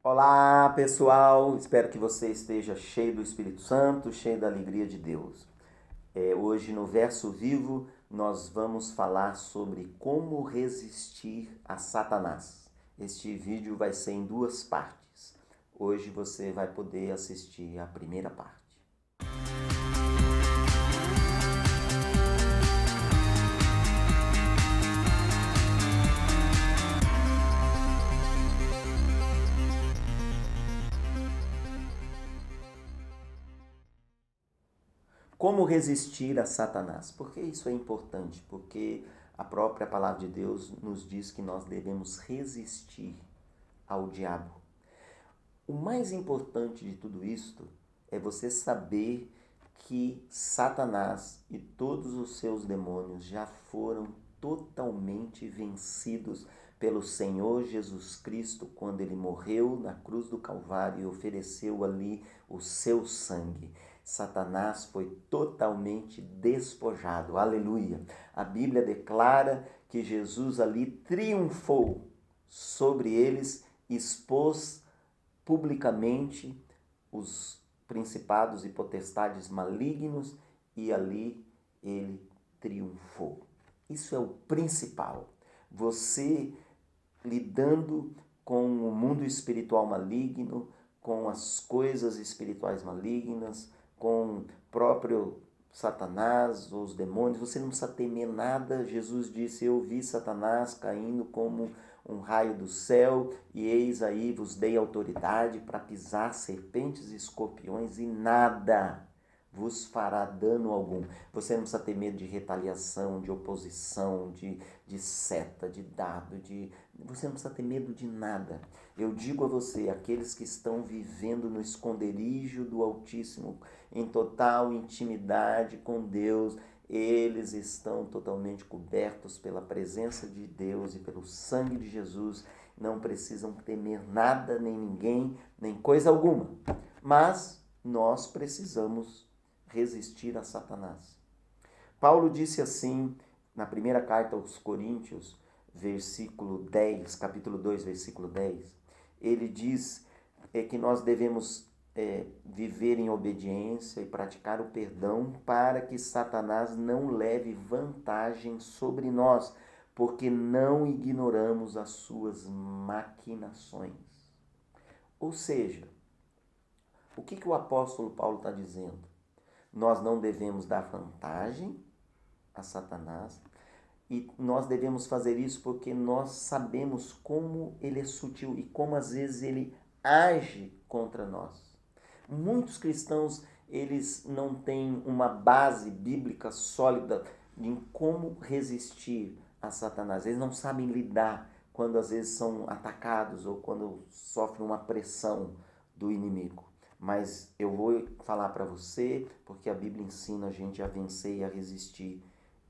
Olá, pessoal! Espero que você esteja cheio do Espírito Santo, cheio da alegria de Deus. Hoje, no Verso Vivo, nós vamos falar sobre como resistir a Satanás. Este vídeo vai ser em duas partes. Hoje você vai poder assistir a primeira parte. Como resistir a Satanás? Por que isso é importante? Porque a própria palavra de Deus nos diz que nós devemos resistir ao diabo. O mais importante de tudo isto é você saber que Satanás e todos os seus demônios já foram totalmente vencidos pelo Senhor Jesus Cristo quando ele morreu na cruz do Calvário e ofereceu ali o seu sangue. Satanás foi totalmente despojado. Aleluia! A Bíblia declara que Jesus ali triunfou sobre eles, expôs publicamente os principados e potestades malignos e ali ele triunfou. Isso é o principal. Você lidando com o mundo espiritual maligno, com as coisas espirituais malignas, com o próprio Satanás, os demônios, você não precisa temer nada. Jesus disse: eu vi Satanás caindo como um raio do céu, e eis aí vos dei autoridade para pisar serpentes e escorpiões, e nada vos fará dano algum. Você não precisa ter medo de retaliação, de oposição, de seta, de dardo, você não precisa ter medo de nada. Eu digo a você, aqueles que estão vivendo no esconderijo do Altíssimo, em total intimidade com Deus, eles estão totalmente cobertos pela presença de Deus e pelo sangue de Jesus. Não precisam temer nada, nem ninguém, nem coisa alguma. Mas nós precisamos resistir a Satanás. Paulo disse assim na primeira carta aos Coríntios, versículo 10, capítulo 2, versículo 10. Ele diz que nós devemos viver em obediência e praticar o perdão para que Satanás não leve vantagem sobre nós, porque não ignoramos as suas maquinações. Ou seja, o que o apóstolo Paulo está dizendo? Nós não devemos dar vantagem a Satanás e nós devemos fazer isso porque nós sabemos como ele é sutil e como às vezes ele age contra nós. Muitos cristãos, eles não têm uma base bíblica sólida em como resistir a Satanás. Eles não sabem lidar quando às vezes são atacados ou quando sofrem uma pressão do inimigo. Mas eu vou falar para você, porque a Bíblia ensina a gente a vencer e a resistir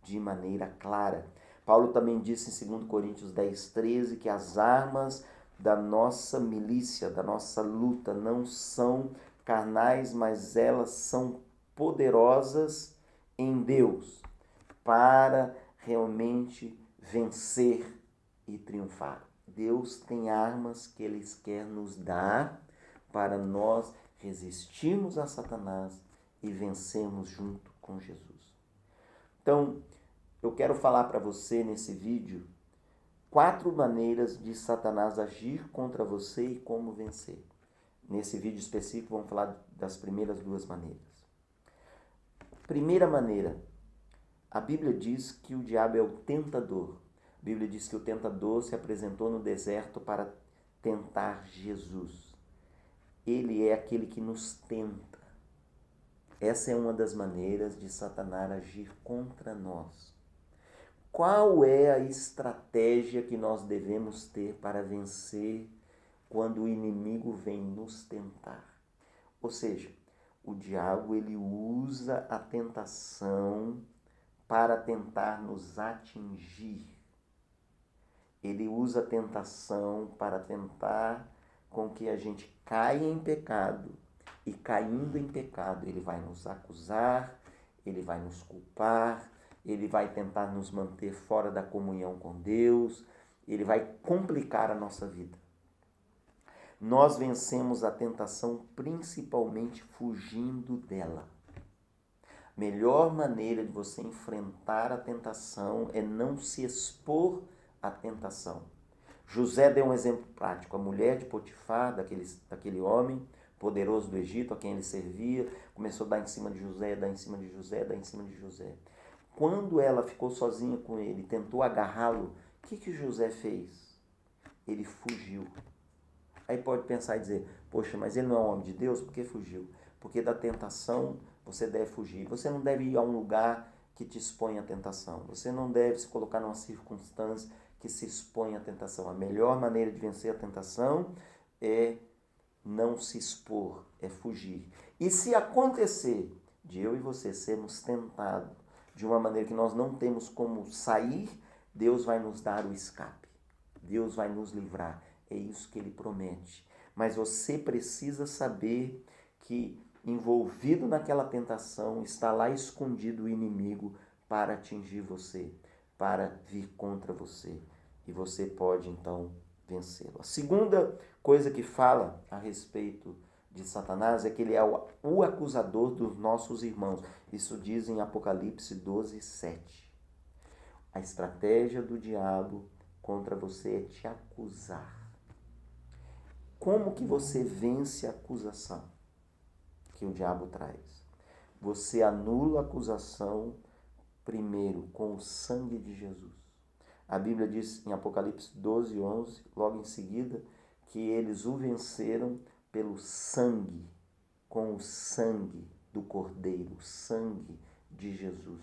de maneira clara. Paulo também disse em 2 Coríntios 10, 13, que as armas da nossa milícia, da nossa luta, não são carnais, mas elas são poderosas em Deus para realmente vencer e triunfar. Deus tem armas que Ele quer nos dar para nós resistirmos a Satanás e vencermos junto com Jesus. Então, eu quero falar para você nesse vídeo 4 maneiras de Satanás agir contra você e como vencer. Nesse vídeo específico, vamos falar das primeiras 2 maneiras. Primeira maneira, a Bíblia diz que o diabo é o tentador. A Bíblia diz que o tentador se apresentou no deserto para tentar Jesus. Ele é aquele que nos tenta. Essa é uma das maneiras de Satanás agir contra nós. Qual é a estratégia que nós devemos ter para vencer quando o inimigo vem nos tentar? Ou seja, o diabo ele usa a tentação para tentar nos atingir. Ele usa a tentação para tentar com que a gente caia em pecado. E caindo em pecado, ele vai nos acusar, ele vai nos culpar, ele vai tentar nos manter fora da comunhão com Deus, ele vai complicar a nossa vida. Nós vencemos a tentação principalmente fugindo dela. Melhor maneira de você enfrentar a tentação é não se expor à tentação. José deu um exemplo prático. A mulher de Potifar, daquele homem poderoso do Egito, a quem ele servia, começou a dar em cima de José, dar em cima de José, dar em cima de José. Quando ela ficou sozinha com ele, tentou agarrá-lo, o que José fez? Ele fugiu. Aí pode pensar e dizer, poxa, mas ele não é um homem de Deus? Por que fugiu? Porque da tentação você deve fugir. Você não deve ir a um lugar que te expõe à tentação. Você não deve se colocar numa circunstância que se expõe à tentação. A melhor maneira de vencer a tentação é não se expor, é fugir. E se acontecer de eu e você sermos tentados de uma maneira que nós não temos como sair, Deus vai nos dar o escape. Deus vai nos livrar. É isso que Ele promete. Mas você precisa saber que envolvido naquela tentação está lá escondido o inimigo para atingir você, para vir contra você. E você pode então vencê-lo. A segunda coisa que fala a respeito de Satanás é que ele é o acusador dos nossos irmãos. Isso diz em Apocalipse 12:7. A estratégia do diabo contra você é te acusar. Como que você vence a acusação que o diabo traz? Você anula a acusação primeiro com o sangue de Jesus. A Bíblia diz em Apocalipse 12:11, logo em seguida, que eles o venceram pelo sangue, com o sangue do Cordeiro, o sangue de Jesus.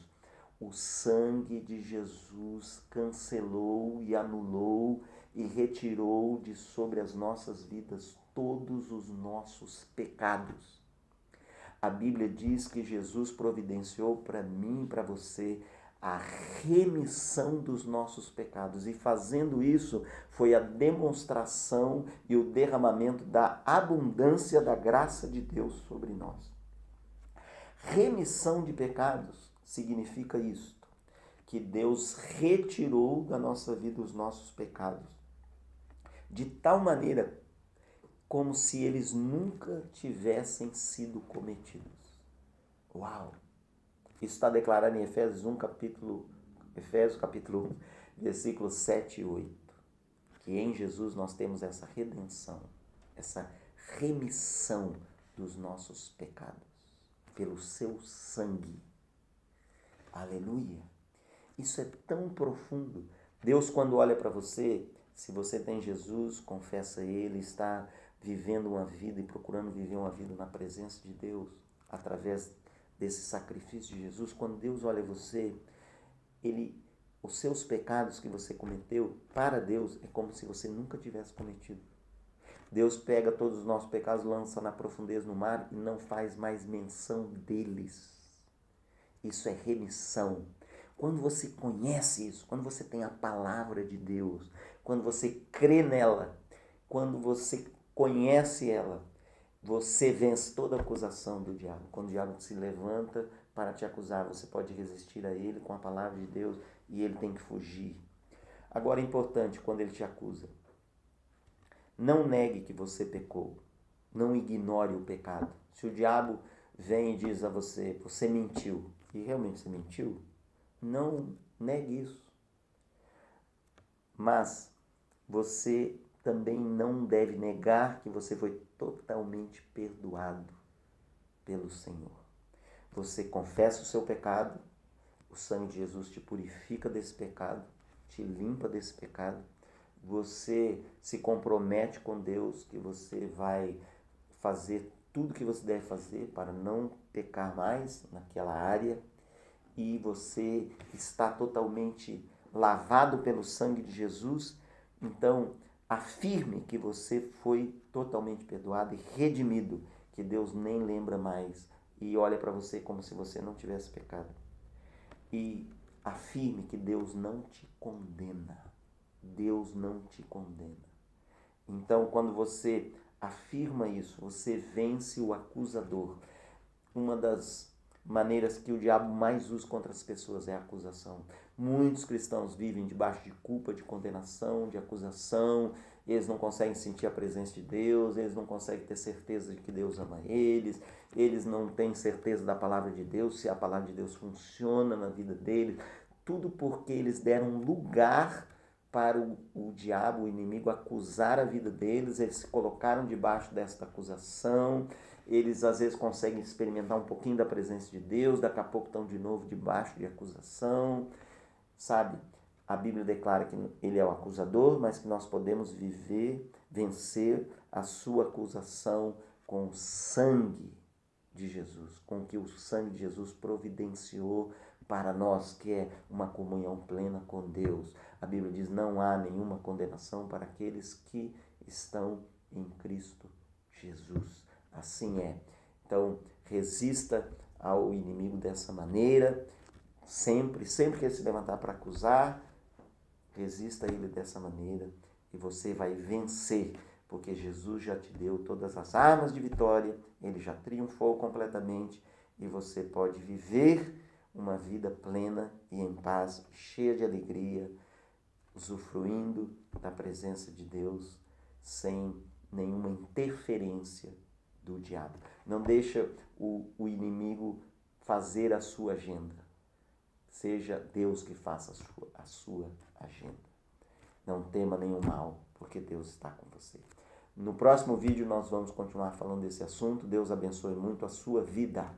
O sangue de Jesus cancelou e anulou e retirou de sobre as nossas vidas todos os nossos pecados. A Bíblia diz que Jesus providenciou para mim e para você a remissão dos nossos pecados. E fazendo isso, foi a demonstração e o derramamento da abundância da graça de Deus sobre nós. Remissão de pecados significa isto, que Deus retirou da nossa vida os nossos pecados, de tal maneira como se eles nunca tivessem sido cometidos. Uau! Isso está declarado em Efésios capítulo 1, versículos 7 e 8. Que em Jesus nós temos essa redenção, essa remissão dos nossos pecados, pelo seu sangue. Aleluia! Isso é tão profundo. Deus, quando olha para você, se você tem Jesus, confessa Ele, está vivendo uma vida e procurando viver uma vida na presença de Deus, através desse sacrifício de Jesus, quando Deus olha você, os seus pecados que você cometeu, para Deus, é como se você nunca tivesse cometido. Deus pega todos os nossos pecados, lança na profundeza no mar e não faz mais menção deles. Isso é remissão. Quando você conhece isso, quando você tem a palavra de Deus, quando você crê nela, quando você conhece ela, você vence toda a acusação do diabo. Quando o diabo se levanta para te acusar, você pode resistir a ele com a palavra de Deus e ele tem que fugir. Agora é importante, quando ele te acusa, não negue que você pecou. Não ignore o pecado. Se o diabo vem e diz a você, você mentiu, e realmente você mentiu, não negue isso. Mas você também não deve negar que você foi totalmente perdoado pelo Senhor. Você confessa o seu pecado, o sangue de Jesus te purifica desse pecado, te limpa desse pecado. Você se compromete com Deus que você vai fazer tudo que você deve fazer para não pecar mais naquela área, e você está totalmente lavado pelo sangue de Jesus. Então, afirme que você foi totalmente perdoado e redimido, que Deus nem lembra mais e olha para você como se você não tivesse pecado. E afirme que Deus não te condena. Deus não te condena. Então, quando você afirma isso, você vence o acusador. Uma das maneiras que o diabo mais usa contra as pessoas é a acusação. Muitos cristãos vivem debaixo de culpa, de condenação, de acusação, eles não conseguem sentir a presença de Deus, eles não conseguem ter certeza de que Deus ama eles não têm certeza da palavra de Deus, se a palavra de Deus funciona na vida deles, tudo porque eles deram lugar para o diabo, o inimigo, acusar a vida deles, eles se colocaram debaixo desta acusação, eles às vezes conseguem experimentar um pouquinho da presença de Deus, daqui a pouco estão de novo debaixo de acusação, sabe? A Bíblia declara que ele é o acusador, mas que nós podemos vencer a sua acusação com o sangue de Jesus, com o que o sangue de Jesus providenciou para nós, que é uma comunhão plena com Deus. A Bíblia diz: não há nenhuma condenação para aqueles que estão em Cristo Jesus. Assim é. Então, resista ao inimigo dessa maneira, sempre que ele se levantar para acusar, resista a ele dessa maneira e você vai vencer, porque Jesus já te deu todas as armas de vitória, ele já triunfou completamente e você pode viver uma vida plena e em paz, cheia de alegria, usufruindo da presença de Deus sem nenhuma interferência do diabo. Não deixa o inimigo fazer a sua agenda. Seja Deus que faça a sua agenda. Não tema nenhum mal, porque Deus está com você. No próximo vídeo nós vamos continuar falando desse assunto. Deus abençoe muito a sua vida.